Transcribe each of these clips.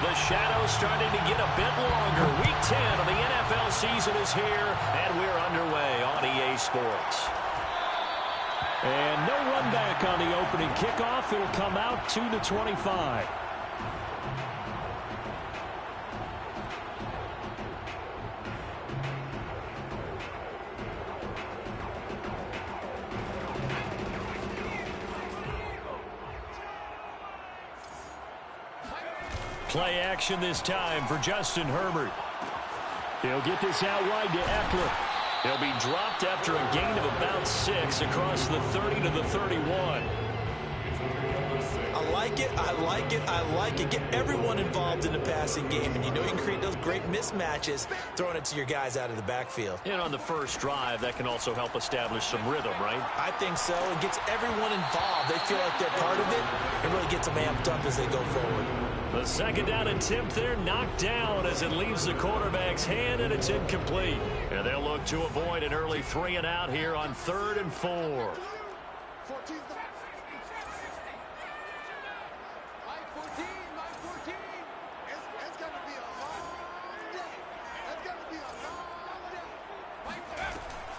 The shadow's starting to get a bit longer. Week 10 of the NFL season is here, and we're underway on EA Sports. And no run back on the opening kickoff. It'll come out 2-25. Play action this time for Justin Herbert. He'll get this out wide to Eckler. He'll be dropped after a gain of about 6 across the 30 to the 31. I like it, I like it, I like it. Get everyone involved in the passing game, and you know you can create those great mismatches throwing it to your guys out of the backfield. And on the first drive, that can also help establish some rhythm, right? I think so. It gets everyone involved. They feel like they're part of it. It really gets them amped up as they go forward. The second down attempt there knocked down as it leaves the quarterback's hand, and it's incomplete. And they'll look to avoid an early 3 and out here on 3rd and 4.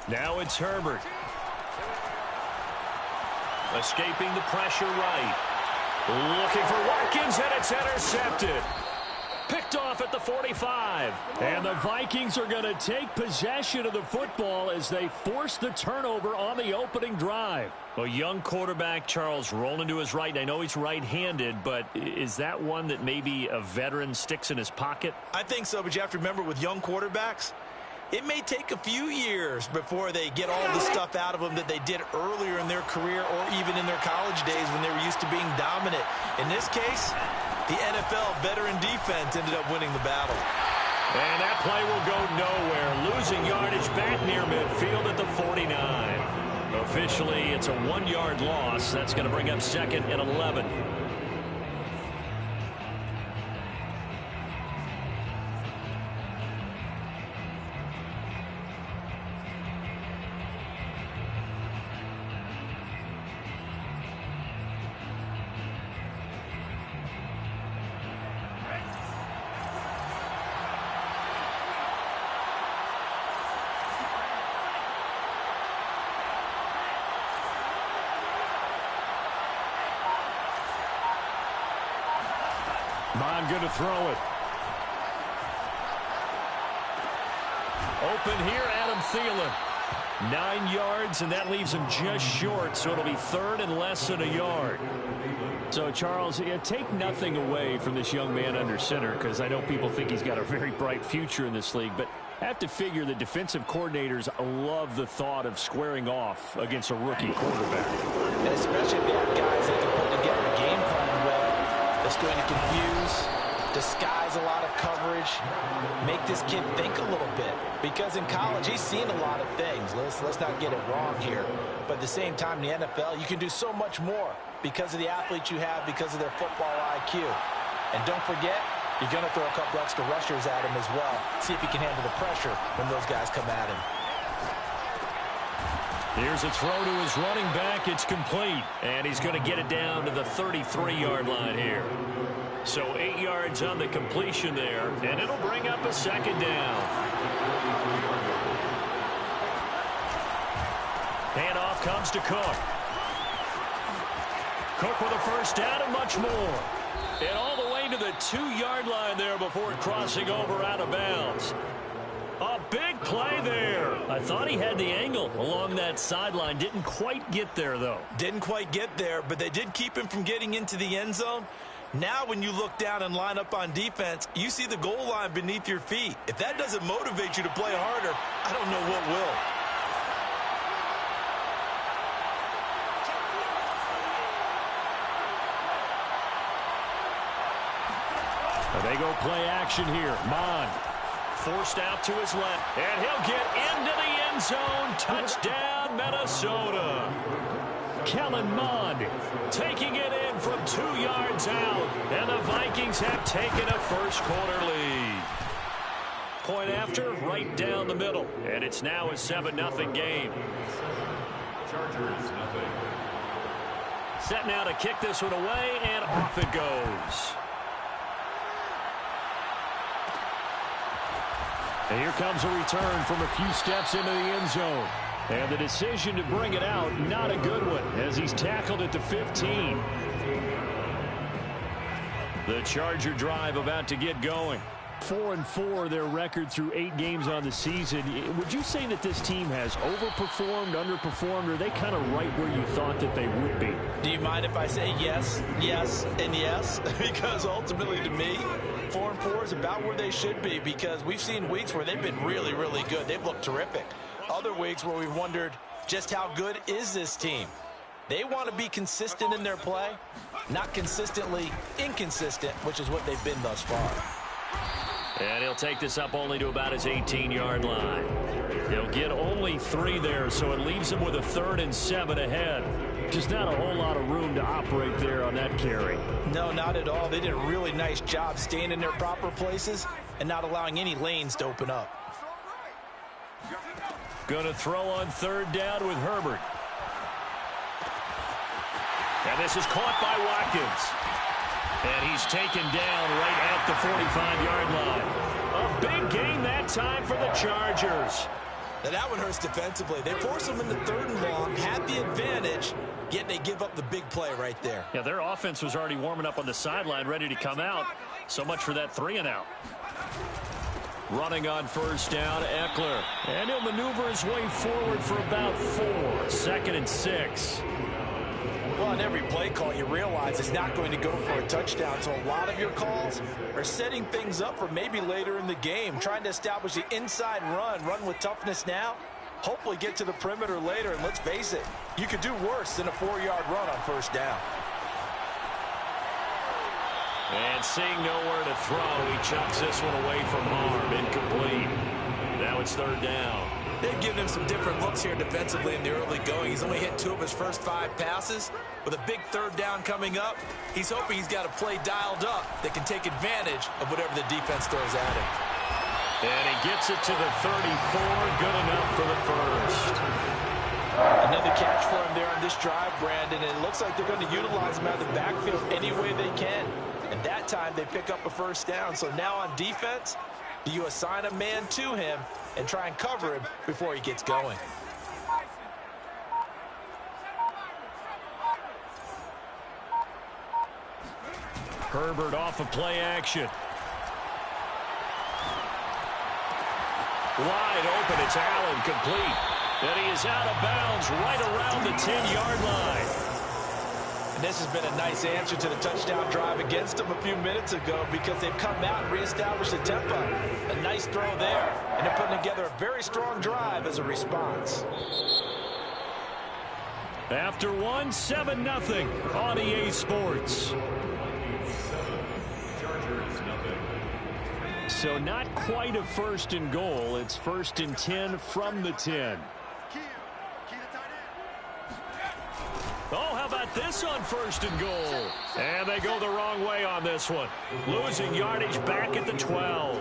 Now it's Herbert. Escaping the pressure right. Looking for Watkins, and it's intercepted. Picked off at the 45. And the Vikings are going to take possession of the football as they force the turnover on the opening drive. A young quarterback, Charles, rolling to his right. I know he's right-handed, but is that one that maybe a veteran sticks in his pocket? I think so, but you have to remember with young quarterbacks, it may take a few years before they get all the stuff out of them that they did earlier in their career or even in their college days when they were used to being dominant. In this case, the NFL veteran defense ended up winning the battle. And that play will go nowhere. Losing yardage back near midfield at the 49. Officially, it's a 1-yard loss. That's going to bring up 2nd and 11. Bond going to throw it. Open here, Adam Thielen. 9 yards, and that leaves him just short, so it'll be 3rd and less than a yard. So, Charles, take nothing away from this young man under center, because I know people think he's got a very bright future in this league, but I have to figure the defensive coordinators love the thought of squaring off against a rookie quarterback. And especially if they have guys that can put together a game plan well. That's going to confuse, disguise a lot of coverage, make this kid think a little bit. Because in college, he's seen a lot of things. Let's not get it wrong here. But at the same time, in the NFL, you can do so much more because of the athletes you have, because of their football IQ. And don't forget, you're going to throw a couple extra rushers at him as well. See if he can handle the pressure when those guys come at him. Here's a throw to his running back. It's complete. And he's going to get it down to the 33-yard line here. So 8 yards on the completion there. And it'll bring up a 2nd down. Handoff comes to Cook. Cook with a first down and much more. And all the way to the 2-yard line there before crossing over out of bounds. A big play there. I thought he had the angle along that sideline. Didn't quite get there, though. Didn't quite get there, but they did keep him from getting into the end zone. Now when you look down and line up on defense, you see the goal line beneath your feet. If that doesn't motivate you to play harder, I don't know what will. They go play action here. Mond. Forced out to his left, and he'll get into the end zone. Touchdown, Minnesota. Kellen Mond taking it in from 2 yards out, and the Vikings have taken a first-quarter lead. Point after, right down the middle, and it's now a 7-0 game. Chargers, nothing. Set now to kick this one away, and off it goes. And here comes a return from a few steps into the end zone. And the decision to bring it out, not a good one, as he's tackled at the 15. The Charger drive about to get going. 4-4 their record through 8 games on the season. Would you say that this team has overperformed, underperformed, or are they kind of right where you thought that they would be? Do you mind if I say yes, yes, and yes? Because ultimately to me, 4-4 is about where they should be, because we've seen weeks where they've been really, really good. They've looked terrific. Other weeks where we've wondered just how good is this team. They want to be consistent in their play, not consistently inconsistent, which is what they've been thus far. And he'll take this up only to about his 18-yard line. He'll get only 3 there, so it leaves him with a 3rd and 7 ahead. Just not a whole lot of room to operate there on that carry. No, not at all. They did a really nice job staying in their proper places and not allowing any lanes to open up. Going to throw on 3rd down with Herbert. And this is caught by Watkins. And he's taken down right at the 45-yard line. A big gain that time for the Chargers. Now that one hurts defensively. They force them into 3rd and long, had the advantage, yet they give up the big play right there. Yeah, their offense was already warming up on the sideline, ready to come out. So much for that 3-and-out. Running on 1st down, Eckler. And he'll maneuver his way forward for about 4. 2nd and 6. Well, on every play call, you realize it's not going to go for a touchdown. So a lot of your calls are setting things up for maybe later in the game, trying to establish the inside run with toughness now, hopefully get to the perimeter later. And let's face it, you could do worse than a 4-yard run on 1st down. And seeing nowhere to throw, he chucks this one away from harm. Incomplete. Now it's 3rd down. They've given him some different looks here defensively in the early going. He's only hit 2 of his first 5 passes. With a big 3rd down coming up, he's hoping he's got a play dialed up that can take advantage of whatever the defense throws at him. And he gets it to the 34. Good enough for the 1st. Another catch for him there on this drive, Brandon. And it looks like they're going to utilize him out of the backfield any way they can. And that time they pick up a 1st down. So now on defense, do you assign a man to him and try and cover him before he gets going? Herbert off of play action. Wide open, it's Allen, complete. And he is out of bounds right around the 10-yard line. And this has been a nice answer to the touchdown drive against them a few minutes ago, because they've come out and reestablished the tempo. A nice throw there, and they're putting together a very strong drive as a response. After 7-0 on EA Sports. So not quite a 1st and goal. It's 1st and 10 from the 10. Oh, how about this on 1st and goal? And they go the wrong way on this one. Losing yardage back at the 12.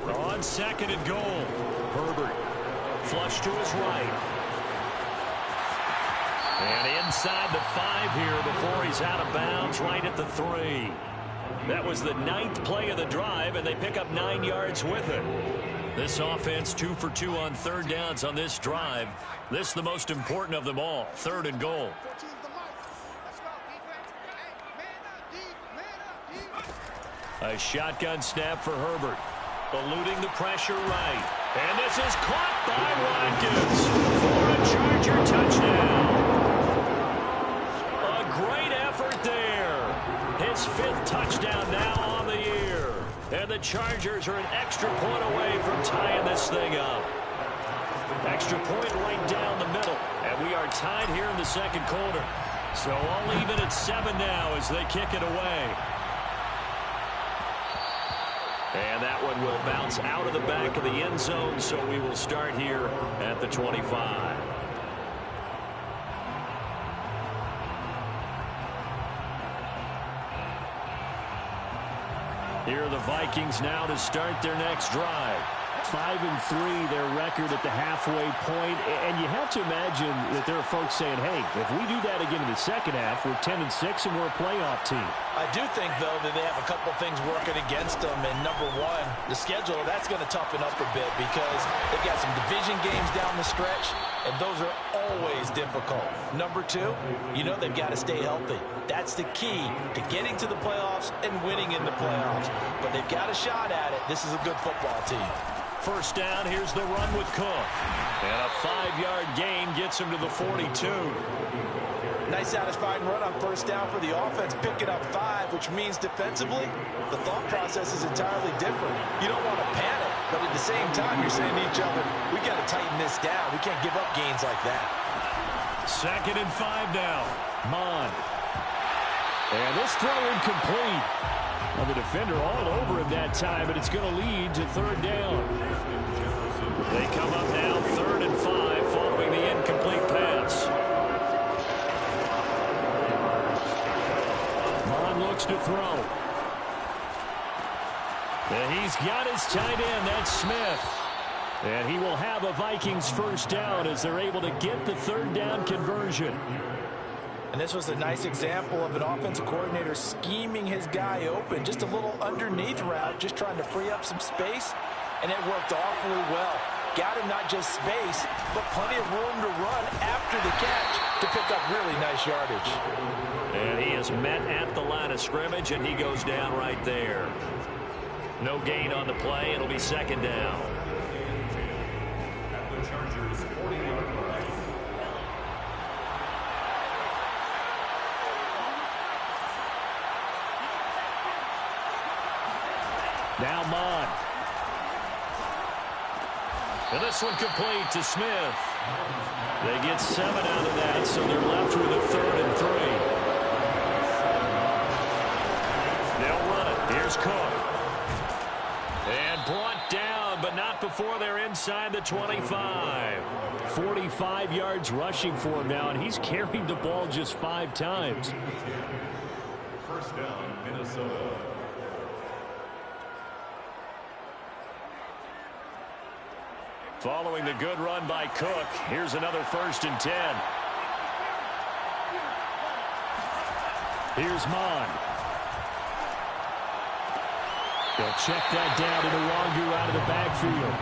On 2nd and goal, Herbert flush to his right. And inside the 5 here before he's out of bounds, right at the 3. That was the 9th play of the drive, and they pick up 9 yards with it. This offense 2 for 2 on 3rd downs on this drive. This the most important of them all, 3rd and goal. A shotgun snap for Herbert. Eluding the pressure right. And this is caught by Watkins for a Charger touchdown. A great effort there. His 5th touchdown now on the year. And the Chargers are an extra point away from tying this thing up. Extra point right down the middle. And we are tied here in the 2nd quarter. So all even at 7 now as they kick it away. And that one will bounce out of the back of the end zone, so we will start here at the 25. Here are the Vikings now to start their next drive. 5-3, their record at the halfway point. And you have to imagine that there are folks saying, hey, if we do that again in the second half, we're 10-6 and we're a playoff team. I do think, though, that they have a couple things working against them. And number one, the schedule, that's going to toughen up a bit because they've got some division games down the stretch, and those are always difficult. Number two, you know they've got to stay healthy. That's the key to getting to the playoffs and winning in the playoffs. But they've got a shot at it. This is a good football team. First down, here's the run with Cook. And a 5-yard gain gets him to the 42. Nice satisfying run on first down for the offense, picking up 5, which means defensively, the thought process is entirely different. You don't want to panic, but at the same time, you're saying to each other, we got to tighten this down. We can't give up gains like that. 2nd and 5 now. Mon. And this throw incomplete. Well, the defender all over him that time, but it's going to lead to 3rd down. They come up now 3rd and 5 following the incomplete pass. Mon looks to throw. And he's got his tight end. That's Smith. And he will have a Vikings first down as they're able to get the 3rd down conversion. And this was a nice example of an offensive coordinator scheming his guy open. Just a little underneath route, just trying to free up some space. And it worked awfully well. Got him not just space, but plenty of room to run after the catch to pick up really nice yardage. And he is met at the line of scrimmage, and he goes down right there. No gain on the play. It'll be 2nd down. At the Chargers' 40-yard line. Now Mon. And this one complete to Smith. They get 7 out of that, so they're left with a 3rd and 3. They'll run it. Here's Cook. And brought down, but not before they're inside the 25. 45 yards rushing for him now, and he's carried the ball just 5 times. First down, Minnesota. Following the good run by Cook, here's another 1st and 10. Here's Mon. They'll check that down to Nwangu out of the backfield.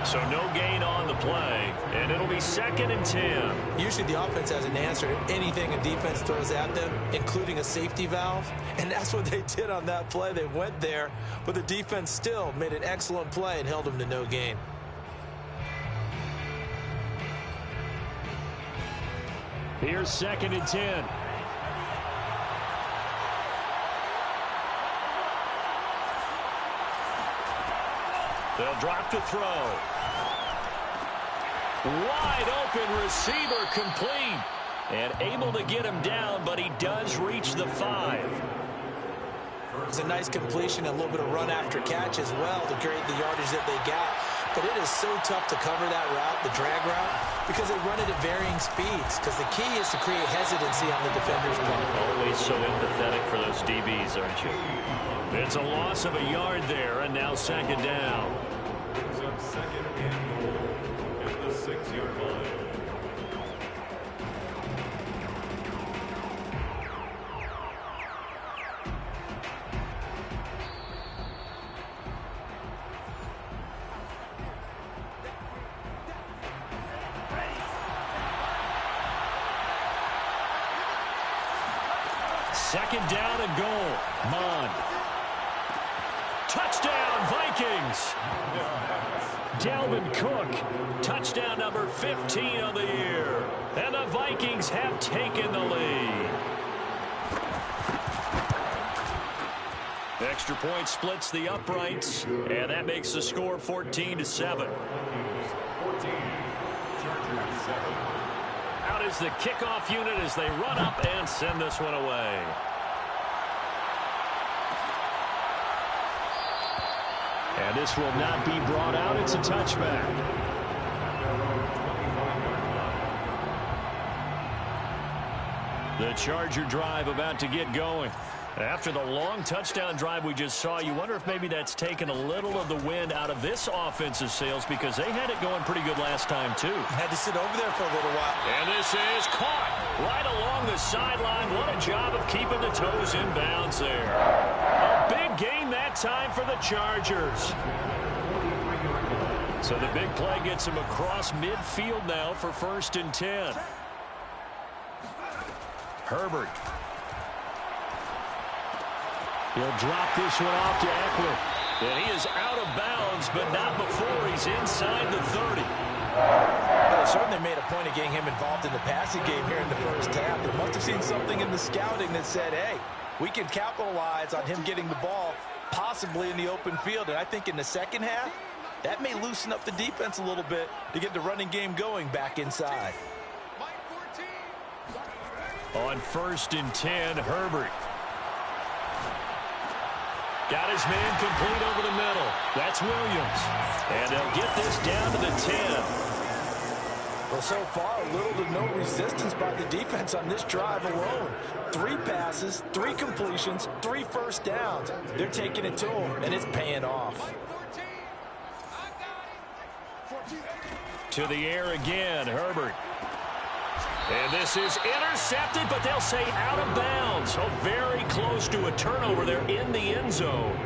So no gain on the play, and it'll be 2nd and 10. Usually the offense has an answer to anything a defense throws at them, including a safety valve. And that's what they did on that play. They went there, but the defense still made an excellent play and held them to no gain. Here's 2nd and 10. They'll drop to throw. Wide open receiver complete. And able to get him down, but he does reach the 5. It's a nice completion, a little bit of run after catch as well to create the yardage that they got. But it is so tough to cover that route, the drag route, because they run it at varying speeds. Because the key is to create hesitancy on the defender's part. Always so empathetic for those DBs, aren't you? It's a loss of a yard there, and now 2nd down. Brings up 2nd and goal at the 6-yard line. Second down and goal. Mon. Touchdown, Vikings. Dalvin Cook. Touchdown number 15 on the year. And the Vikings have taken the lead. Extra point splits the uprights, and that makes the score 14-7. 14, Chargers 7. Out is the kickoff unit as they run up and send this one away. And this will not be brought out. It's a touchback. The Charger drive about to get going. After the long touchdown drive we just saw, you wonder if maybe that's taken a little of the wind out of this offensive sails because they had it going pretty good last time, too. Had to sit over there for a little while. And this is caught right along the sideline. What a job of keeping the toes in bounds there. A big gain that time for the Chargers. So the big play gets him across midfield now for 1st and 10. Herbert. He'll drop this one off to Eckler. And he is out of bounds, but not before he's inside the 30. Well, they certainly made a point of getting him involved in the passing game here in the first half. They must have seen something in the scouting that said, hey, we can capitalize on him getting the ball possibly in the open field. And I think in the second half, that may loosen up the defense a little bit to get the running game going back inside. On 1st and 10, Herbert. Got his man complete over the middle. That's Williams. And they'll get this down to the 10. Well, so far, little to no resistance by the defense on this drive alone. 3 passes, 3 completions, 3 first downs. They're taking it to him, and it's paying off. To the air again, Herbert. And this is intercepted, but they'll say out of bounds. So very close to a turnover there in the end zone.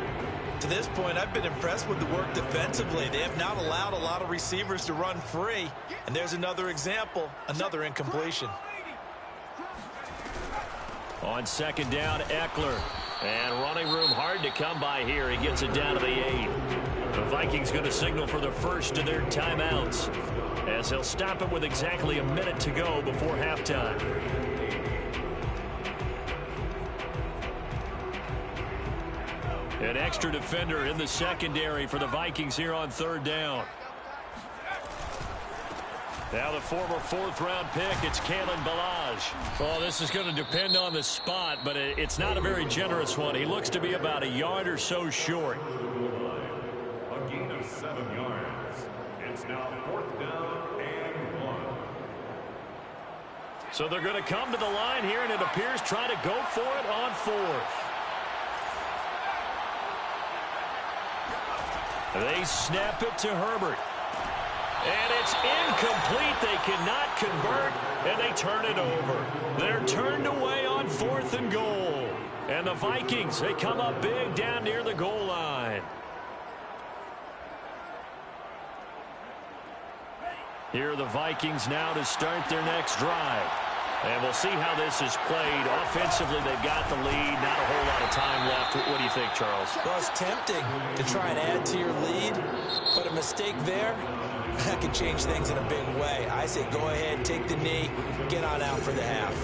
To this point, I've been impressed with the work defensively. They have not allowed a lot of receivers to run free. And there's another example, another incompletion. On 2nd down, Eckler. And running room hard to come by here. He gets it down to the 8. The Vikings going to signal for the first of their timeouts, as they'll stop it with exactly a minute to go before halftime. An extra defender in the secondary for the Vikings here on 3rd down. Now the former 4th-round pick, it's Kalen Ballage. Well, this is going to depend on the spot, but it's not a very generous one. He looks to be about a yard or so short. A gain of 7 yards. It's now 4th down and 1. So they're going to come to the line here, and it appears trying to go for it on 4th. They snap it to Herbert. And it's incomplete. They cannot convert, and they turn it over. They're turned away on 4th and goal. And the Vikings, they come up big down near the goal line. Here are the Vikings now to start their next drive. And we'll see how this is played. Offensively, they've got the lead. Not a whole lot of time left. What do you think, Charles? Well, it's tempting to try and add to your lead, but a mistake there, that could change things in a big way. I say go ahead, take the knee, get on out for the half.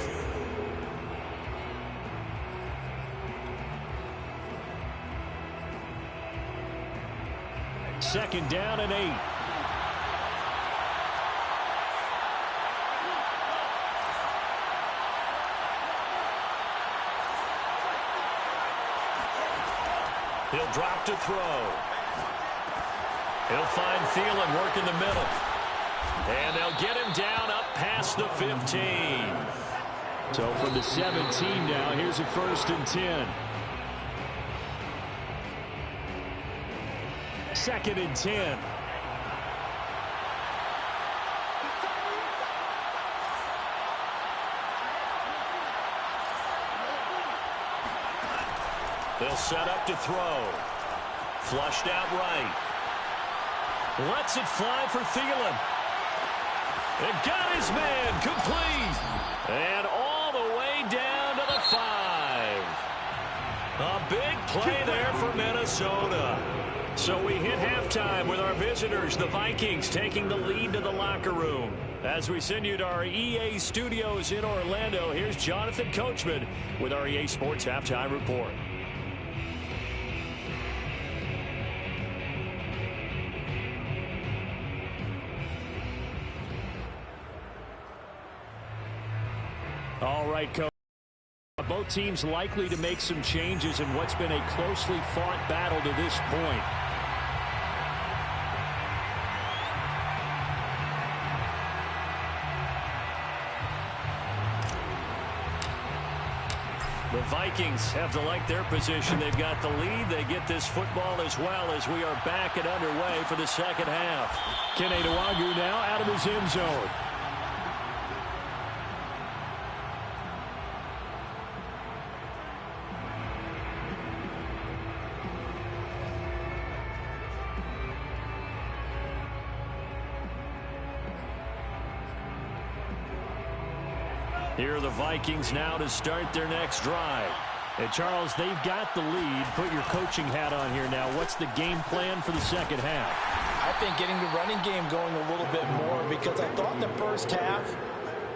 Second down and 8. He'll drop to throw. He'll find Thielen work in the middle. And they'll get him down up past the 15. So from the 17 now, here's a 1st and 10. 2nd and 10. They'll set up to throw. Flushed out right. Lets it fly for Thielen. And got his man complete. And all the way down to the 5. A big play there for Minnesota. So we hit halftime with our visitors, the Vikings, taking the lead to the locker room. As we send you to our EA studios in Orlando, here's Jonathan Coachman with our EA Sports Halftime Report. All right, Coach. Both teams likely to make some changes in what's been a closely fought battle to this point. The Vikings have to like their position. They've got the lead. They get this football as well as we are back and underway for the second half. Kenny Nwagu now out of his end zone. Here are the Vikings now to start their next drive. And Charles, they've got the lead. Put your coaching hat on here now. What's the game plan for the second half? I think getting the running game going a little bit more, because I thought in the first half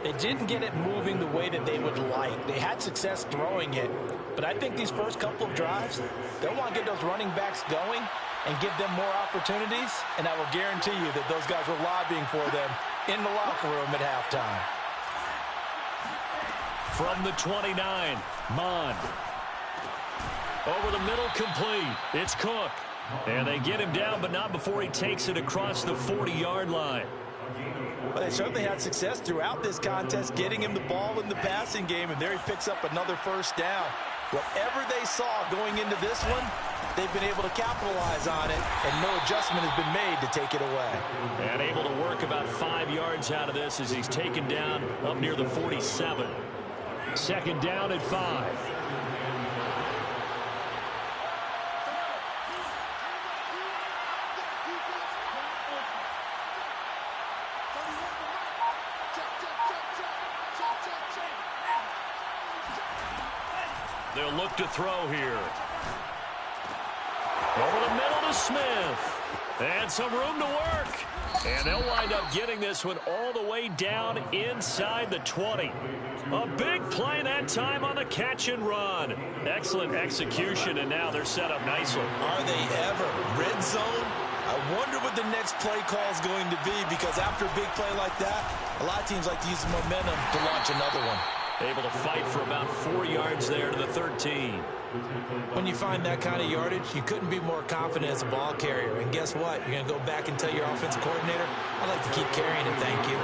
they didn't get it moving the way that they would like. They had success throwing it, but I think these first couple of drives, they'll want to get those running backs going and give them more opportunities, and I will guarantee you that those guys were lobbying for them in the locker room at halftime. From the 29, Mond. Over the middle, complete. It's Cook. And they get him down, but not before he takes it across the 40-yard line. Well, they certainly had success throughout this contest, getting him the ball in the passing game, and there he picks up another first down. Whatever they saw going into this one, they've been able to capitalize on it, and no adjustment has been made to take it away. And able to work about 5 yards out of this as he's taken down up near the 47. Second down at 5. They'll look to throw here. Over the middle to Smith. And some room to work. And they'll wind up getting this one all the way down inside the 20. A big play that time on the catch and run. Excellent execution, and now they're set up nicely. Are they ever? Red zone? I wonder what the next play call is going to be, because after a big play like that, a lot of teams like to use the momentum to launch another one. Able to fight for about 4 yards there to the 13. When you find that kind of yardage, you couldn't be more confident as a ball carrier. And guess what? You're going to go back and tell your offensive coordinator, I'd like to keep carrying it, thank you.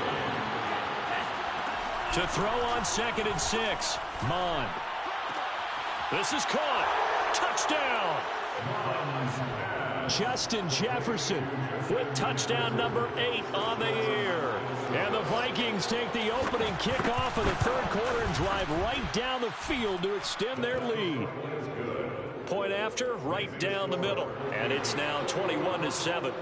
To throw on 2nd and 6, Mond. This is caught. Touchdown. Justin Jefferson with touchdown number 8 on the year. And the Vikings take the opening kickoff of the third quarter and drive right down the field to extend their lead. Point after, right down the middle. And it's now 21-7.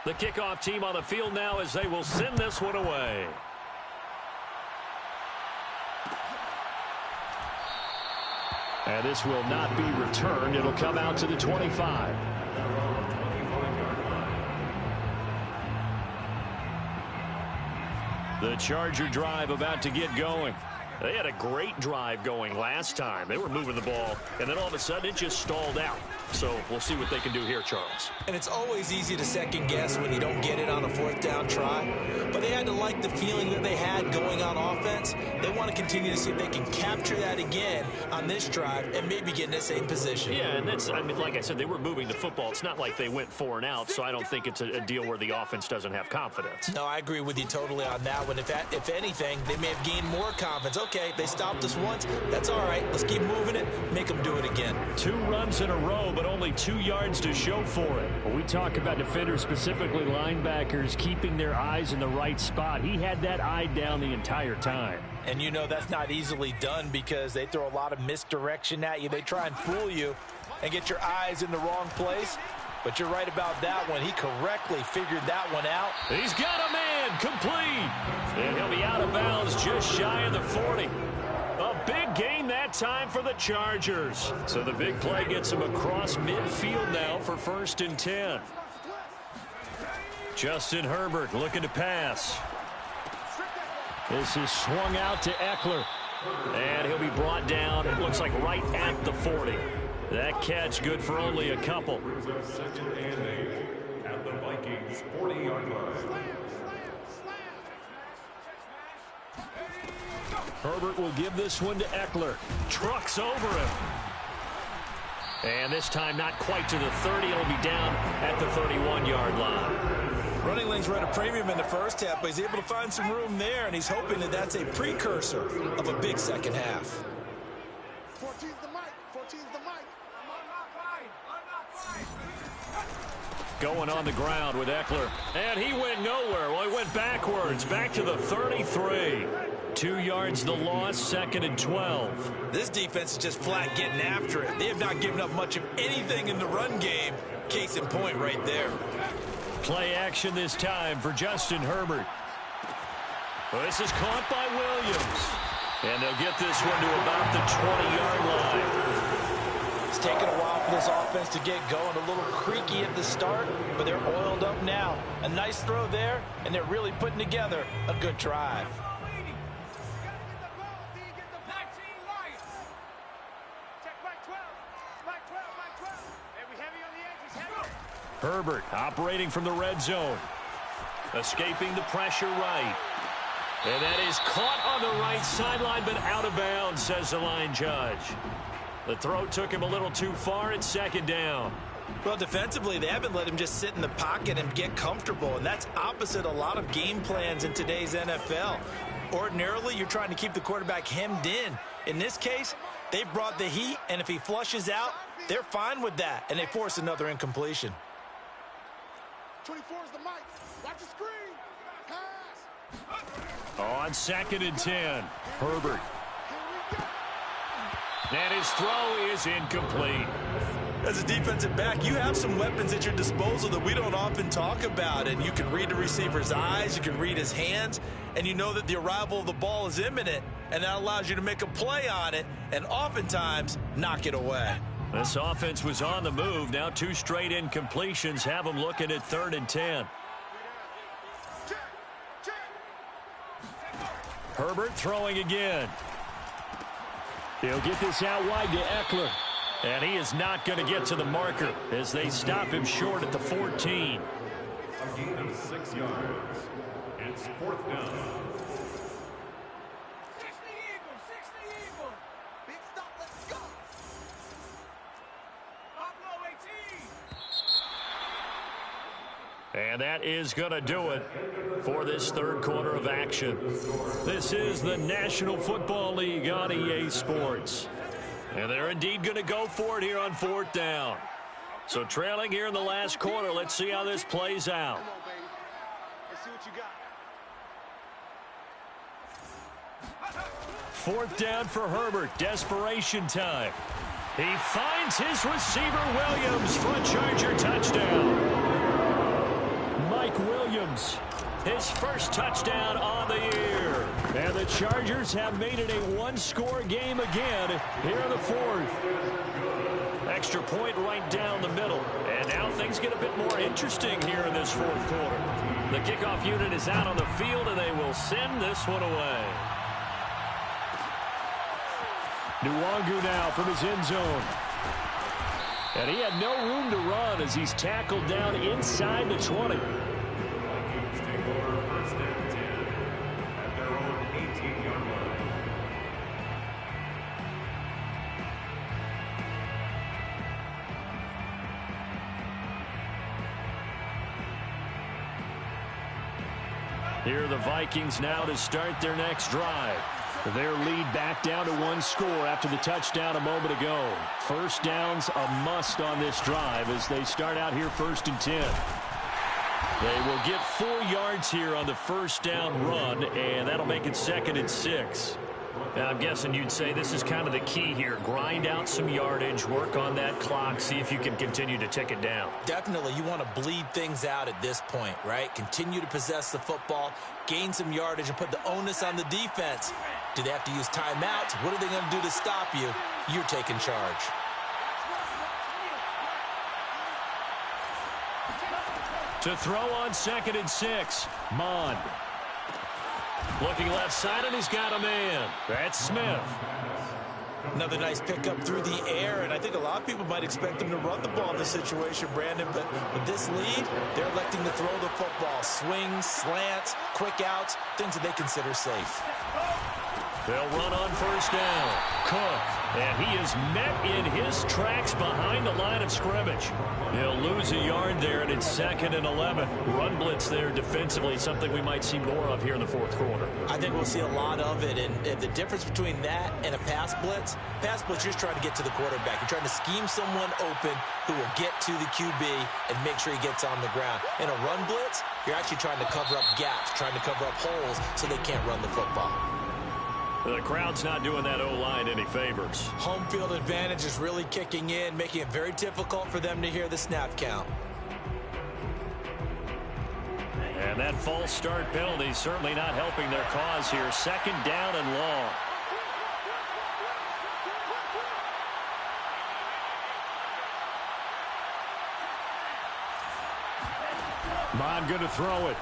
The kickoff team on the field now as they will send this one away. And this will not be returned. It'll come out to the 25. The Charger drive about to get going. They had a great drive going last time. They were moving the ball, and then all of a sudden it just stalled out. So we'll see what they can do here, Charles. And it's always easy to second guess when you don't get it on a 4th down try. But they had to like the feeling that they had going on offense. They want to continue to see if they can capture that again on this drive and maybe get in the same position. Yeah, and that's, I mean, like I said, they were moving the football. It's not like they went 4 and out, so I don't think it's a deal where the offense doesn't have confidence. No, I agree with you totally on that one. If anything, they may have gained more confidence. Okay, they stopped us once. That's all right. Let's keep moving it. Make them do it again. 2 runs in a row, but only 2 yards to show for it. When we talk about defenders, specifically linebackers, keeping their eyes in the right spot. He had that eye down the entire time. And you know that's not easily done because they throw a lot of misdirection at you. They try and fool you and get your eyes in the wrong place. But you're right about that one. He correctly figured that one out. He's got a man complete. And he'll be out of bounds just shy of the 40. A big gain that time for the Chargers. So the big play gets him across midfield now for 1st and 10. Justin Herbert looking to pass. This is swung out to Eckler. And he'll be brought down, it looks like right at the 40. That catch good for only a couple. 2nd and 8 at the Vikings 40-yard line. Herbert will give this one to Eckler. Trucks over him. And this time not quite to the 30. It'll be down at the 31-yard line. Running lanes were at a premium in the first half, but he's able to find some room there, and he's hoping that that's a precursor of a big second half. 14's the mic. 14's the mic. Going on the ground with Eckler. And he went nowhere. Well, he went backwards. Back to the 33. 2 yards the loss, 2nd and 12. This defense is just flat getting after it. They have not given up much of anything in the run game. Case in point right there. Play action this time for Justin Herbert. Well, this is caught by Williams. And they'll get this one to about the 20-yard line. It's taken a while for this offense to get going. A little creaky at the start, but they're oiled up now. A nice throw there, and they're really putting together a good drive. Herbert operating from the red zone. Escaping the pressure right. And that is caught on the right sideline, but out of bounds, says the line judge. The throw took him a little too far. It's 2nd down. Well, defensively, they haven't let him just sit in the pocket and get comfortable, and that's opposite a lot of game plans in today's NFL. Ordinarily, you're trying to keep the quarterback hemmed in. In this case, they brought the heat, and if he flushes out, they're fine with that, and they force another incompletion. 24 is the mic. Watch the screen. Pass. On 2nd and 10, Herbert. And his throw is incomplete. As a defensive back, you have some weapons at your disposal that we don't often talk about, and you can read the receiver's eyes, you can read his hands, and you know that the arrival of the ball is imminent, and that allows you to make a play on it and oftentimes knock it away. This offense was on the move. Now 2 straight incompletions have them looking at 3rd and 10. Herbert throwing again. He'll get this out wide to Eckler. And he is not going to get to the marker as they stop him short at the 14. A gain of 6 yards. It's 4th down. And that is going to do it for this 3rd quarter of action. This is the National Football League on EA Sports. And they're indeed going to go for it here on 4th down. So trailing here in the last quarter, let's see how this plays out. Come on, baby. Let's see what you got. 4th down for Herbert. Desperation time. He finds his receiver, Williams, for a Charger touchdown. Mike Williams, his first touchdown on the year. And the Chargers have made it a 1-score game again here in the 4th. Extra point right down the middle. And now things get a bit more interesting here in this 4th quarter. The kickoff unit is out on the field, and they will send this one away. Nwangu now from his end zone. And he had no room to run as he's tackled down inside the 20. Vikings take over 1st and 10 at their own 18-yard line. Here are the Vikings now to start their next drive. Their lead back down to 1 score after the touchdown a moment ago. First down's a must on this drive as they start out here 1st and 10. They will get 4 yards here on the first down run, and that'll make it 2nd and 6. Now, I'm guessing you'd say this is kind of the key here. Grind out some yardage, work on that clock, see if you can continue to tick it down. Definitely, you want to bleed things out at this point, right? Continue to possess the football, gain some yardage, and put the onus on the defense. Do they have to use timeouts? What are they going to do to stop you? You're taking charge. To throw on 2nd and 6, Mond. Looking left side, and he's got a man. That's Smith. Another nice pickup through the air, and I think a lot of people might expect them to run the ball in this situation, Brandon, but with this lead, they're electing to throw the football. Swings, slants, quick outs, things that they consider safe. They'll run on first down. Cook. And he is met in his tracks behind the line of scrimmage. He'll lose a yard there, and it's 2nd and 11. Run blitz there defensively, something we might see more of here in the fourth quarter. I think we'll see a lot of it, and the difference between that and a pass blitz, you're just trying to get to the quarterback. You're trying to scheme someone open who will get to the QB and make sure he gets on the ground. In a run blitz, you're actually trying to cover up gaps, trying to cover up holes so they can't run the football. The crowd's not doing that O-line any favors. Home field advantage is really kicking in, making it very difficult for them to hear the snap count. And that false start penalty certainly not helping their cause here. 2nd down and long. Mon going to throw it.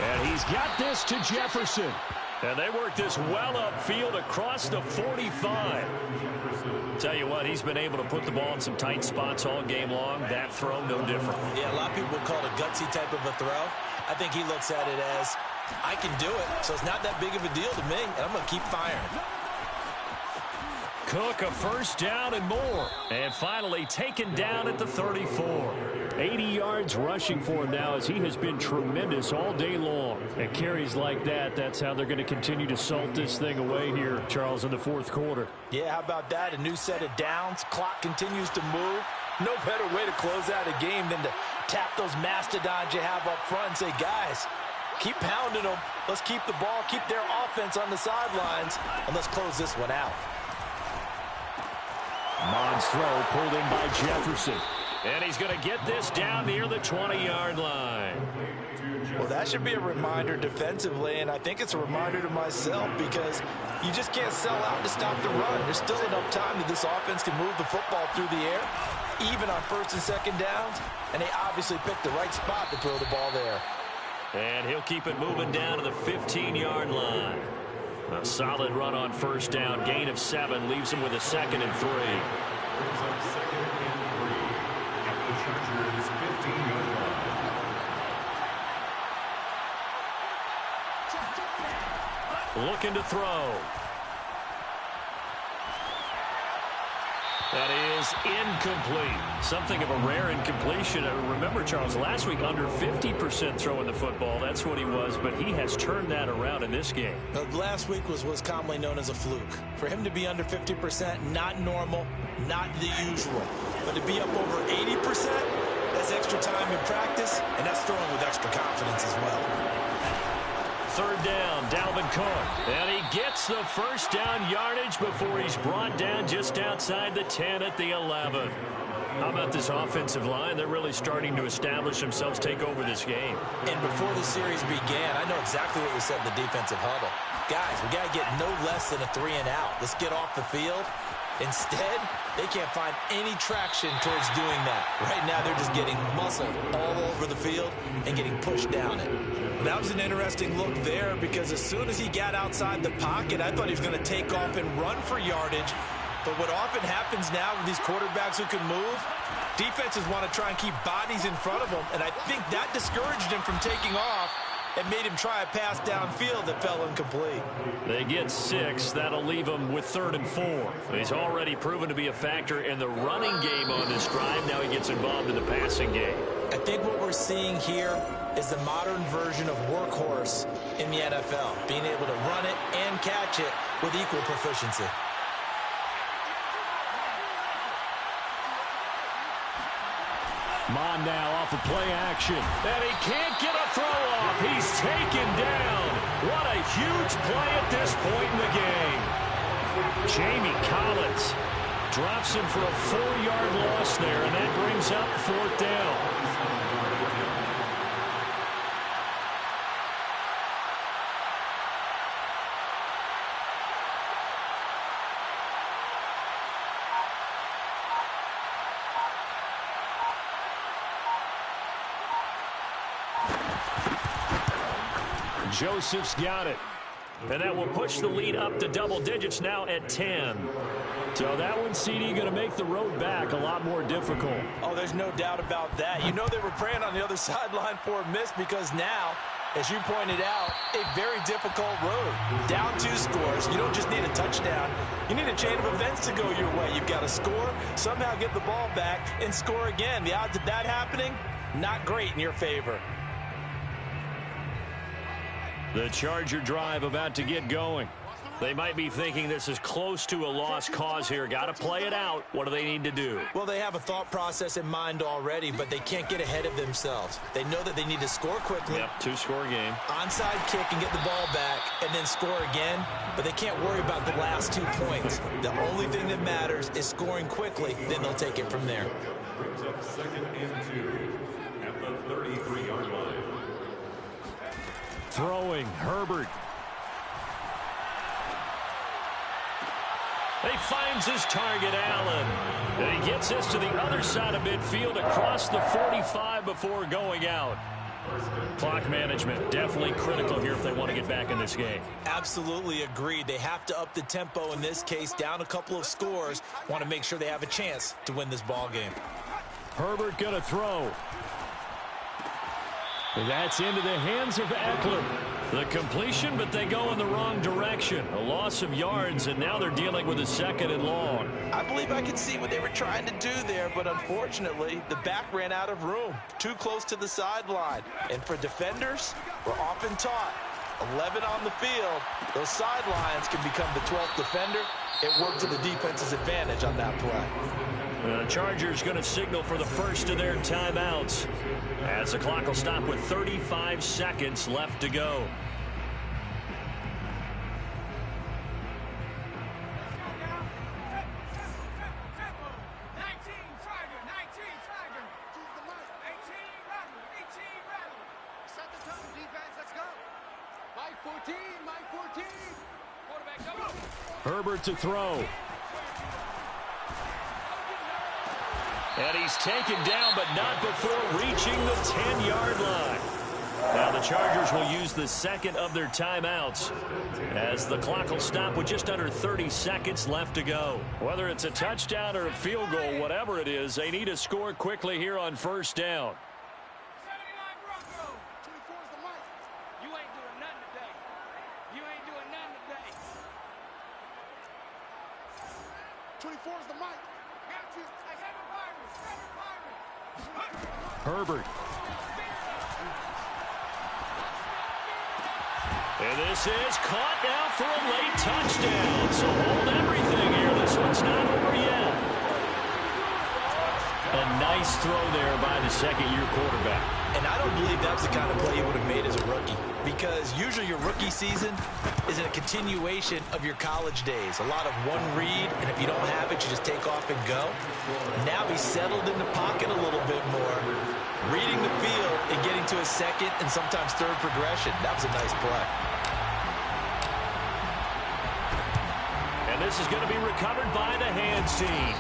And he's got this to Jefferson. And they work this well upfield across the 45. Tell you what, he's been able to put the ball in some tight spots all game long. That throw, no different. Yeah, a lot of people would call it a gutsy type of a throw. I think he looks at it as, I can do it, so it's not that big of a deal to me, and I'm going to keep firing. Cook, a first down and more. And finally taken down at the 34. 80 yards rushing for him now, as he has been tremendous all day long. And carries like that, that's how they're going to continue to salt this thing away here, Charles, in the fourth quarter. Yeah, how about that? A new set of downs. Clock continues to move. No better way to close out a game than to tap those mastodons you have up front and say, guys, keep pounding them. Let's keep the ball, keep their offense on the sidelines, and let's close this one out. Mon's throw pulled in by Jefferson. And he's going to get this down near the 20-yard line. Well, that should be a reminder defensively, and I think it's a reminder to myself, because you just can't sell out to stop the run. There's still enough time that this offense can move the football through the air, even on 1st and 2nd downs, and they obviously picked the right spot to throw the ball there. And he'll keep it moving down to the 15-yard line. A solid run on first down. Gain of 7 leaves him with a 2nd and 3. Looking to throw. That is incomplete. Something of a rare incompletion. Remember, Charles, last week under 50% throwing the football. That's what he was, but he has turned that around in this game. Last week was commonly known as a fluke. For him to be under 50%, not normal, not the usual. But to be up over 80%, that's extra time in practice, and that's throwing with extra confidence as well. 3rd down, Dalvin Cook. And he gets the first down yardage before he's brought down just outside the 10 at the 11. How about this offensive line? They're really starting to establish themselves, take over this game. And before the series began, I know exactly what we said in the defensive huddle. Guys, we got to get no less than a 3 and out. Let's get off the field. Instead, they can't find any traction towards doing that. Right now, they're just getting muscled all over the field and getting pushed down it. That was an interesting look there, because as soon as he got outside the pocket, I thought he was going to take off and run for yardage. But what often happens now with these quarterbacks who can move, defenses want to try and keep bodies in front of them, and I think that discouraged him from taking off and made him try a pass downfield that fell incomplete. They get 6. That'll leave him with 3rd and 4. He's already proven to be a factor in the running game on this drive. Now he gets involved in the passing game. I think what we're seeing here is the modern version of workhorse in the NFL, being able to run it and catch it with equal proficiency. Mon now off of play action. And he can't get a throw off. He's taken down. What a huge play at this point in the game. Jamie Collins drops him for a 4-yard loss there, and that brings up 4th down. Joseph's got it. And that will push the lead up to double digits now at 10. So that one, CD, going to make the road back a lot more difficult. Oh, there's no doubt about that. You know they were praying on the other sideline for a miss, because now As you pointed out, a very difficult road. Down 2 scores. You don't just need a touchdown. You need a chain of events to go your way. You've got to score, somehow get the ball back, and score again. The odds of that happening, not great in your favor. The Charger drive about to get going. They might be thinking this is close to a lost cause here. Got to play it out. What do they need to do? Well, they have a thought process in mind already, but they can't get ahead of themselves. They know that they need to score quickly. Yep, 2-score game. Onside kick and get the ball back and then score again, but they can't worry about the last 2 points. The only thing that matters is scoring quickly, then they'll take it from there. Brings up 2nd and 2 at the 33-yard line. Throwing, Herbert. He finds his target, Allen. And he gets this to the other side of midfield across the 45 before going out. Clock management, definitely critical here if they want to get back in this game. Absolutely agreed. They have to up the tempo in this case, down a couple of scores. Want to make sure they have a chance to win this ball game. Herbert going to throw. That's into the hands of Eckler. The completion, but they go in the wrong direction. A loss of yards, and now they're dealing with a 2nd and long. I believe I could see what they were trying to do there, but unfortunately, the back ran out of room. Too close to the sideline. And for defenders, we're often taught, 11 on the field, those sidelines can become the 12th defender. It worked to the defense's advantage on that play. The Chargers going to signal for the first of their timeouts as the clock will stop with 35 seconds left to go. Herbert to throw. And he's taken down, but not before reaching the 10-yard line. Now the Chargers will use the 2nd of their timeouts as the clock will stop with just under 30 seconds left to go. Whether it's a touchdown or a field goal, whatever it is, they need to score quickly here on 1st down. 24 is the mic. Herbert. And this is caught now for a late touchdown. So hold everything here. This one's not over yet. A nice throw there by the 2nd-year quarterback. And I don't believe that's the kind of play you would have made as a rookie, because usually your rookie season is a continuation of your college days. A lot of one read, and if you don't have it, you just take off and go. Now he's settled in the pocket a little bit more, reading the field and getting to a 2nd and sometimes 3rd progression. That was a nice play. And this is going to be recovered by the hands team.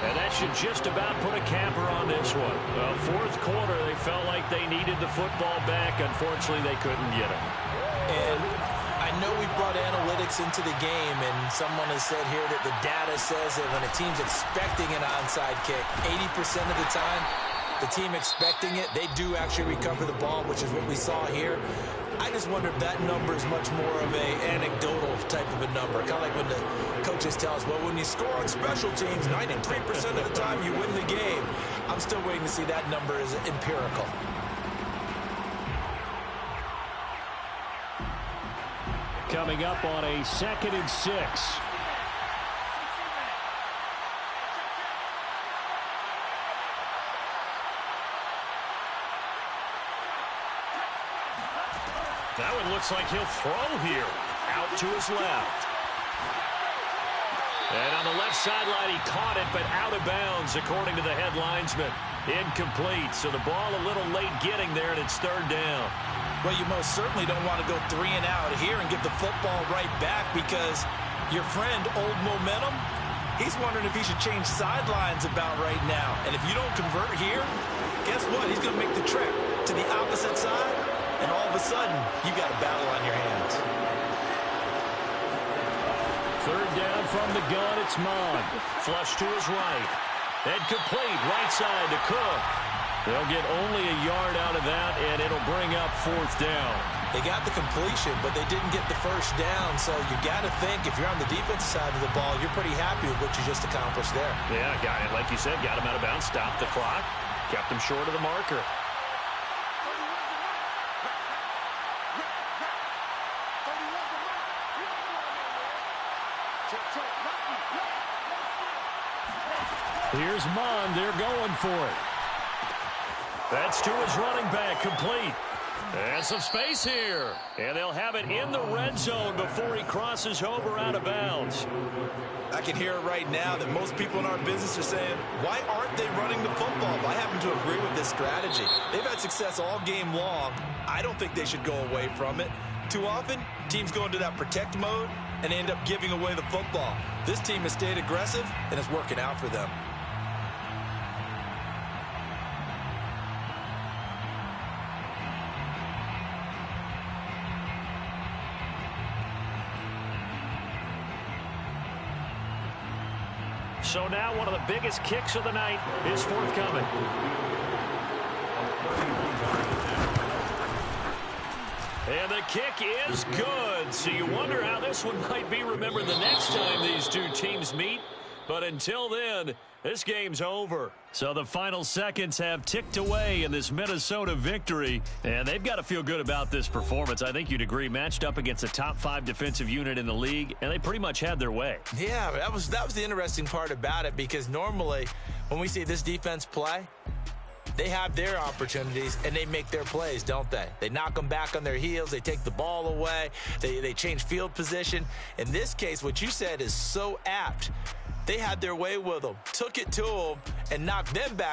And that should just about put a capper on this one. Well, 4th quarter, they felt like they needed the football back. Unfortunately, they couldn't get it. And I know we brought analytics into the game, and someone has said here that the data says that when a team's expecting an onside kick, 80% of the time, the team expecting it, they do actually recover the ball, which is what we saw here. I just wonder if that number is much more of a anecdotal type of a number. Kind of like when the coaches tell us, well, when you score on special teams, 93% of the time you win the game. I'm still waiting to see that number is empirical. Coming up on a 2nd and 6. That one looks like he'll throw here. Out to his left. And on the left sideline, he caught it, but out of bounds, according to the head linesman. Incomplete, so the ball a little late getting there, and it's 3rd down. Well, you most certainly don't want to go 3 and out here and give the football right back, because your friend, Old Momentum, he's wondering if he should change sidelines about right now. And if you don't convert here, guess what? He's going to make the trek to the opposite side, and all of a sudden, you've got a battle on your hands. 3rd down from the gun, it's Mond. Flush to his right. And complete, right side to Cook. They'll get only a yard out of that, and it'll bring up 4th down. They got the completion, but they didn't get the first down. So you got to think if you're on the defensive side of the ball, you're pretty happy with what you just accomplished there. Yeah, got it. Like you said, got him out of bounds, stopped the clock, kept him short of the marker. Here's Mond. They're going for it. That's to his running back, complete. And some space here. And they'll have it in the red zone before he crosses over out of bounds. I can hear it right now that most people in our business are saying, why aren't they running the football? I happen to agree with this strategy. They've had success all game long. I don't think they should go away from it. Too often, teams go into that protect mode and end up giving away the football. This team has stayed aggressive, and it's working out for them. So now one of the biggest kicks of the night is forthcoming. And the kick is good. So you wonder how this one might be remembered the next time these two teams meet. But until then, this game's over. So the final seconds have ticked away in this Minnesota victory, and they've got to feel good about this performance. I think you'd agree, matched up against a top 5 defensive unit in the league, and they pretty much had their way. Yeah, that was the interesting part about it, because normally when we see this defense play, they have their opportunities, and they make their plays, don't they? They knock them back on their heels. They take the ball away. They change field position. In this case, what you said is so apt. They had their way with them, took it to them, and knocked them back